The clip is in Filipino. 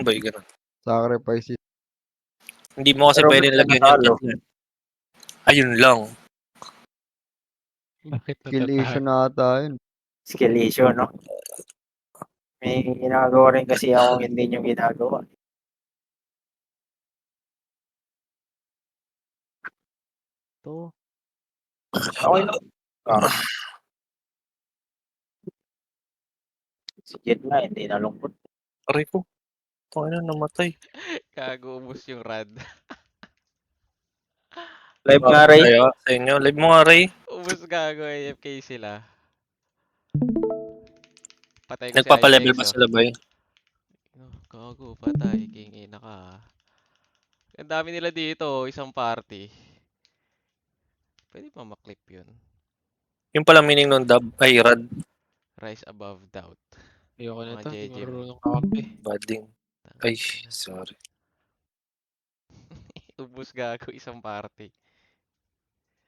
Boy, ganun. Sacrifice. Hindi mo kasi Pero ba't pwedeng ka lagyan yung natalo? tatlo. Ayun lang. Bakit Skill issue natatalo? na ata yun. Skill issue, no? May ginagawa rin kasi ako hindi nyo ginagawa. To. Okay lang. Si Jet nga, hindi nalungkot. Aray ko. Tangina, namatay. Gago, ubos yung rad. Live nga, Ray. Tayo sa inyo. Live mo nga, Ray. Ubos gago, AFK sila. Patay ko si Nagpapalevel IMX, ba oh. sila, boy? Gago, patay. King ina ka. Ang dami nila dito, isang party. Pwede pa maklip yun. Yung pala meaning nung dub ay rad. Rise above doubt. Ayoko na Mga to. Hindi JJ. marunong kakampi. Bading. Ay, sorry. Ubus gago, isang party.